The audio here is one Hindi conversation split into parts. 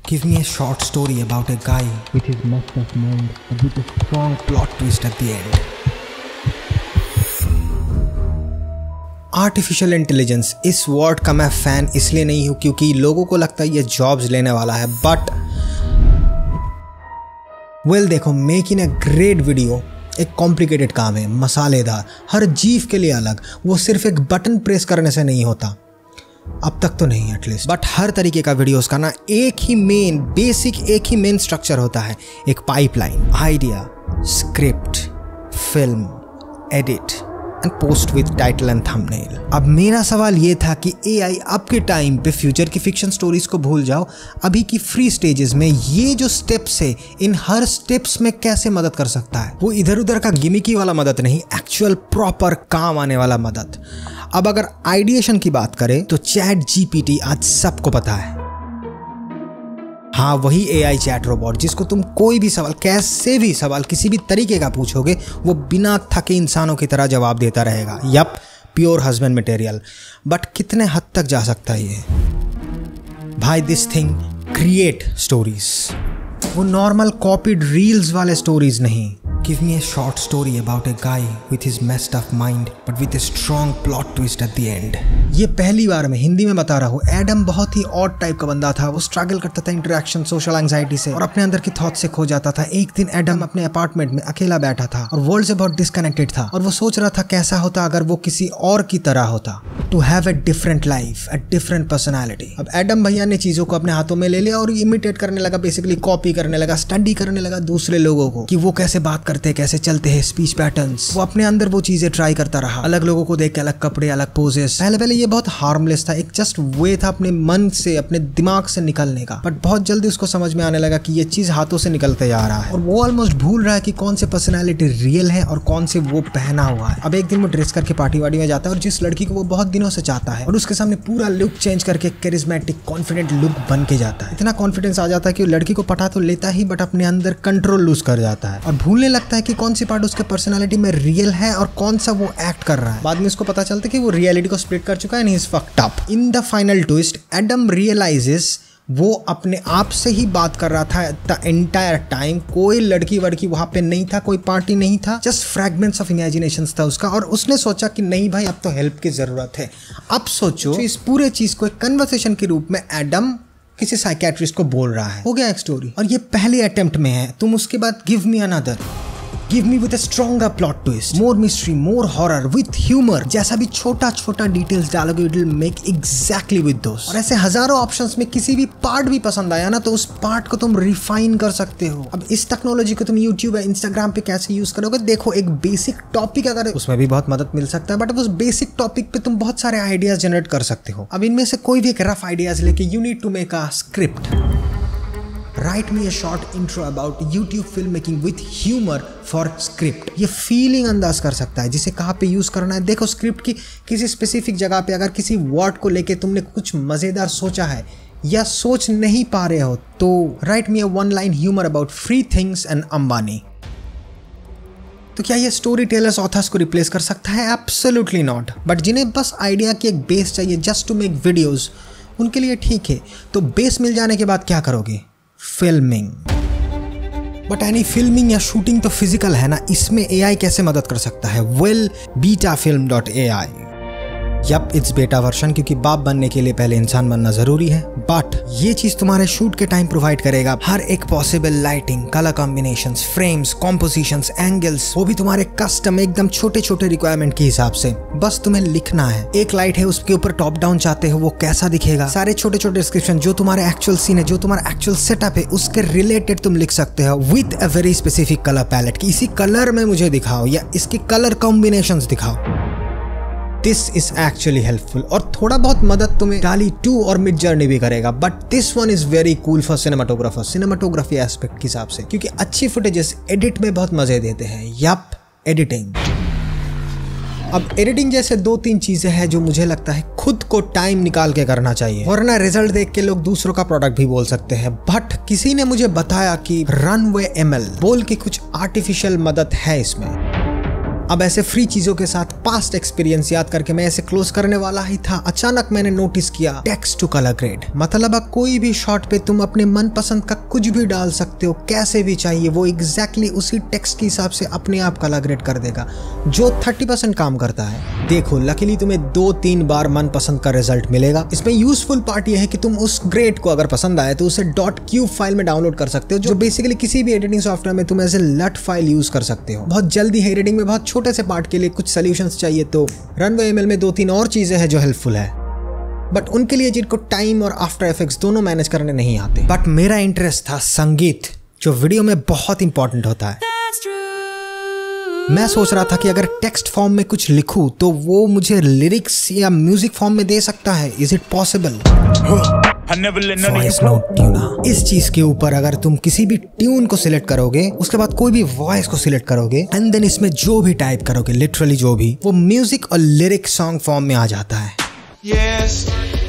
Give me a short story about a guy with his messed up mind and with a strong plot twist at the end. Artificial intelligence, इस वर्ड का मैं फैन इसलिए नहीं हूं क्योंकि लोगों को लगता है ये जॉब्स लेने वाला है, बट देखो, मेकिंग अ ग्रेट वीडियो एक कॉम्प्लिकेटेड काम है, मसालेदार, हर जीव के लिए अलग। वो सिर्फ एक बटन प्रेस करने से नहीं होता, अब तक तो नहीं एटलीस्ट, बट हर तरीके का वीडियोस का ना एक ही मेन स्ट्रक्चर होता है, एक pipeline, idea, script, film, edit and post with title and thumbnail. अब मेरा सवाल ये था कि एआई अब के टाइम पे फ्यूचर की फिक्शन स्टोरीज को भूल जाओ, अभी की फ्री स्टेजेस में ये जो स्टेप्स है, इन हर स्टेप्स में कैसे मदद कर सकता है। वो इधर उधर का गिमिकी वाला मदद नहीं, एक्चुअल प्रॉपर काम आने वाला मदद। अब अगर आइडिएशन की बात करें तो चैट जीपीटी आज सबको पता है। हाँ, वही एआई चैट रोबोट जिसको तुम कोई भी सवाल, कैसे भी सवाल, किसी भी तरीके का पूछोगे, वो बिना थके इंसानों की तरह जवाब देता रहेगा। Yup, pure husband material. But कितने हद तक जा सकता है ये? भाई, दिस थिंग क्रिएट स्टोरीज, वो नॉर्मल कॉपीड रील्स वाले स्टोरीज नहीं। Give me a short story about a guy with his messed up mind but with a strong plot twist at the end. ये पहली बार मैं हिंदी में बता रहा हूँ। एडम बहुत ही ऑड टाइप का बंदा था, वो स्ट्रगल करता था इंटरेक्शन, सोशल एंजाइटी से और अपने अंदर की थॉट से खो जाता था। एक दिन एडम अपने अपार्टमेंट में अकेला बैठा था और वर्ल्ड से बहुत डिस्कनेक्टेड था और वो सोच रहा था कैसा होता अगर वो किसी और की तरह होता, to have a different life, a different personality. अब एडम भैया ने चीजों को अपने हाथों में ले लिया और इमिटेट करने लगा, बेसिकली कॉपी करने लगा, स्टडी करने लगा दूसरे लोगों को कि वो कैसे बात करते, कैसे चलते हैं, स्पीच पैटर्न्स। वो अपने अंदर वो चीजें ट्राई करता रहा, अलग लोगों को देख के अलग कपड़े, अलग पोजेस। पहले ये बहुत हार्मलेस था, एक जस्ट वे था अपने मन से, अपने दिमाग से निकलने का, बट बहुत जल्दी उसको समझ में आने लगा कि ये चीज हाथों से निकलते जा रहा है और वो ऑलमोस्ट भूल रहा है कि कौन से पर्सनैलिटी रियल है और कौन से वो पहना हुआ है। अब एक दिन वो ड्रेस करके पार्टी वार्टी में जाता है और जिस लड़की को वो बहुत दिनों से चाहता है और उसके सामने पूरा लुक चेंज करके कैरिज्मेटिक कॉन्फिडेंट लुक बन के जाता है। इतना कॉन्फिडेंस आ जाता है कि वो लड़की को पटा तो लेता ही, बट अपने अंदर कंट्रोल लूज कर जाता है और भूलने लगता है कि कौन सी पार्ट उसके पर्सनालिटी में रियल है और कौन सा वो एक्ट कर रहा है। बाद में उसको पता चलता है कि वो रियलिटी को स्प्लिट कर चुका है and he is fucked up. In the final twist, Adam realises वो अपने आप से ही बात कर रहा था द एंटायर टाइम। कोई लड़की वड़की वहां पे नहीं था, कोई पार्टी नहीं था, जस्ट फ्रैगमेंट्स ऑफ इमेजिनेशंस था उसका। और उसने सोचा कि नहीं भाई, अब तो हेल्प की जरूरत है। अब सोचो, इस पूरे चीज को एक कन्वर्सेशन के रूप में एडम किसी साइकियाट्रिस्ट को बोल रहा है। हो गया एक स्टोरी, और ये पहले अटेम्प्ट में है। तुम उसके बाद give me another, give me with a stronger plot twist, more mystery, more horror with humour. जैसा भी छोटा छोटा डिटेल्स डालोगे, it will make exactly with those. और ऐसे हजारों ऑप्शंस में किसी भी पार्ट भी पसंद आया ना, तो उस पार्ट को तुम रिफाइन कर सकते हो। अब इस टेक्नोलॉजी को तुम यूट्यूब या इंस्टाग्राम पे कैसे यूज करोगे, देखो, एक बेसिक टॉपिक अगर उसमें भी बहुत मदद मिल सकता है, बट उस बेसिक टॉपिक पे तुम बहुत सारे आइडियाज जनरेट कर सकते हो। अब इनमें से कोई भी एक रफ आइडियाज लेके you need to make a script. Write me a short intro about YouTube filmmaking with humor for script। ये फीलिंग अंदाज कर सकता है जिसे कहाँ पे यूज करना है। देखो, स्क्रिप्ट की किसी स्पेसिफिक जगह पे अगर किसी वर्ड को लेके तुमने कुछ मजेदार सोचा है या सोच नहीं पा रहे हो, तो right me a one line humour about free things and Ambani. तो क्या ये स्टोरी टेलर्स ऑथर्स को रिप्लेस कर सकता है? Absolutely not. बट जिन्हें बस आइडिया की एक बेस चाहिए जस्ट टू मेक वीडियोज, उनके लिए ठीक है। तो बेस मिल जाने के बाद क्या करोगे? फिल्मिंग। बट एनी फिल्मिंग या शूटिंग तो फिजिकल है ना, इसमें एआई कैसे मदद कर सकता है? Well, BetaFilm.ai। Yup, it's beta version, क्योंकि बाप बनने के लिए पहले इंसान बनना जरूरी है। बट ये चीज तुम्हारे शूट के टाइम प्रोवाइड करेगा हर एक possible lighting, colour combinations, frames, compositions, angles, वो भी तुम्हारे कस्टम एकदम छोटे छोटे रिक्वायरमेंट के हिसाब से। बस तुम्हें लिखना है। एक लाइट है, उसके ऊपर टॉप डाउन चाहते हो, वो कैसा दिखेगा, सारे छोटे छोटे डिस्क्रिप्शन, जो तुम्हारे एक्चुअल सीन है, जो तुम्हारा एक्चुअल सेटअप है, उसके रिलेटेड तुम लिख सकते हो with a very specific colour palette. कि इसी कलर में मुझे दिखाओ या इसकी कलर कॉम्बिनेशंस दिखाओ। दिस इज एक्चुअली हेल्पफुल और थोड़ा बहुत मदद तुम्हें डाली 2 और मिड जर्नी भी करेगा। But this one is very cool for cinematographer, cinematography aspect के हिसाब से, क्योंकि अच्छी फुटेजेस एडिट में बहुत मजे देते हैं। Yup, editing. अब एडिटिंग जैसे 2-3 चीजें हैं जो मुझे लगता है खुद को टाइम निकाल के करना चाहिए, वरना रिजल्ट देख के लोग दूसरों का प्रोडक्ट भी बोल सकते हैं। बट किसी ने मुझे बताया कि रनवे ML बोल के कुछ आर्टिफिशियल मदद है इसमें। अब ऐसे फ्री चीजों के साथ पास्ट एक्सपीरियंस याद करके मैं ऐसे क्लोज करने वाला ही था, अचानक मैंने नोटिस किया टेक्स्ट टू कलर ग्रेड। मतलब अब कोई भी शॉट पे तुम अपने मनपसंद का कुछ भी डाल सकते हो, कैसे भी चाहिए, वो एग्जैक्टली उसी टेक्स्ट के हिसाब से अपने आप कलर ग्रेड कर देगा, जो 30% काम करता है। देखो लकीली तुम्हें 2-3 बार मनपसंद का रिजल्ट मिलेगा। इसमें यूजफुल पार्ट यह है कि तुम उस ग्रेड को अगर पसंद आए तो उसे .cube फाइल में डाउनलोड कर सकते हो, जो बेसिकली किसी भी एडिटिंग सॉफ्टवेयर में तुम एज ए लट फाइल यूज कर सकते हो। बहुत जल्दी है एडिटिंग में बहुत छोटे से पार्ट के लिए कुछ सॉल्यूशंस चाहिए तो रनवे एमएल में 2-3 और चीजें हैं जो हेल्पफुल है, बट उनके लिए जिनको टाइम और आफ्टर इफेक्ट्स दोनों मैनेज करने नहीं आते। बट मेरा इंटरेस्ट था संगीत, जो वीडियो में बहुत इंपॉर्टेंट होता है। मैं सोच रहा था कि अगर टेक्स्ट फॉर्म में कुछ लिखूं तो वो मुझे लिरिक्स या म्यूजिक फॉर्म में दे सकता है। Is it possible? Voice note tuner. इस चीज के ऊपर अगर तुम किसी भी ट्यून को सिलेक्ट करोगे, उसके बाद कोई भी वॉइस को सिलेक्ट करोगे एंड देन इसमें जो भी टाइप करोगे, लिटरली जो भी, वो म्यूजिक और लिरिक सॉन्ग फॉर्म में आ जाता है। Yes,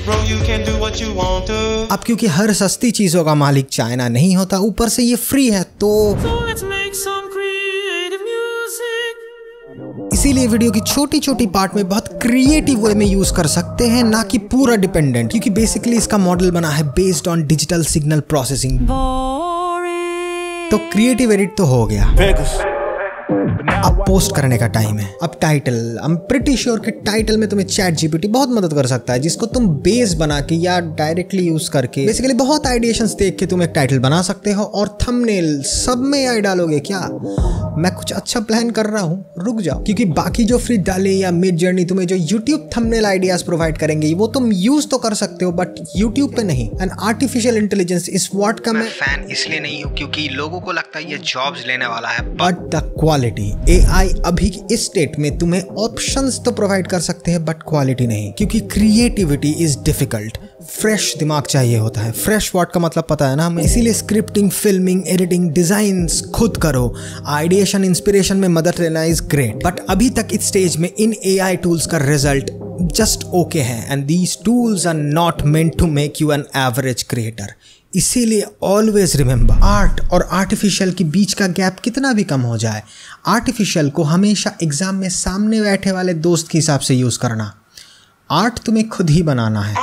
bro, you can do what you want to. अब क्योंकि हर सस्ती चीजों का मालिक चाइना नहीं होता, ऊपर से ये फ्री है, तो let's make some creative music. इसीलिए वीडियो की छोटी छोटी पार्ट में बहुत क्रिएटिव वे में यूज कर सकते हैं, ना कि पूरा डिपेंडेंट, क्योंकि बेसिकली इसका मॉडल बना है based on digital signal processing. तो क्रिएटिव एडिट तो हो गया, अब पोस्ट करने का टाइम है। अब title, I am pretty sure कि टाइटल में तुम्हें चैट जीपीटी बहुत मदद कर सकता है, जिसको तुम बेस बना के या डायरेक्टली यूज करके बेसिकली बहुत आइडिएशंस देख के तुम एक टाइटल बना सकते हो। और थंबनेल सब में AI डालोगे क्या? मैं कुछ अच्छा प्लान कर रहा हूँ, रुक जाओ, क्योंकि बाकी जो फ्री डाले या मिड जर्नी तुम्हें जो यूट्यूब थंबनेल आइडियाज प्रोवाइड करेंगे वो तुम यूज तो कर सकते हो, बट यूट्यूब पे नहीं। एंड आर्टिफिशियल इंटेलिजेंस इस वर्ड का मैं फैन इसलिए नहीं हूँ क्योंकि लोगों को लगता है ये जॉब्स लेने वाला है, बट द क्वालिटी AI अभी इस स्टेट में तुम्हें ऑप्शंस तो प्रोवाइड कर सकते हैं बट क्वालिटी नहीं, क्योंकि क्रिएटिविटी इज डिफिकल्ट। फ्रेश दिमाग चाहिए होता है। फ्रेश वर्ड का मतलब पता है ना हमें, इसीलिए स्क्रिप्टिंग, फिल्मिंग, एडिटिंग, डिजाइन्स खुद करो। आइडिएशन, इंस्पिरेशन में मदद लेना इज ग्रेट, बट अभी तक इस स्टेज में इन AI टूल्स का रिजल्ट जस्ट ओके है, and these tools are not meant to make you an average creator. इसीलिए ऑलवेज रिमेंबर, आर्ट और आर्टिफिशियल के बीच का गैप कितना भी कम हो जाए, आर्टिफिशियल को हमेशा एग्जाम में सामने बैठे वाले दोस्त के हिसाब से यूज करना। आर्ट तुम्हें खुद ही बनाना है।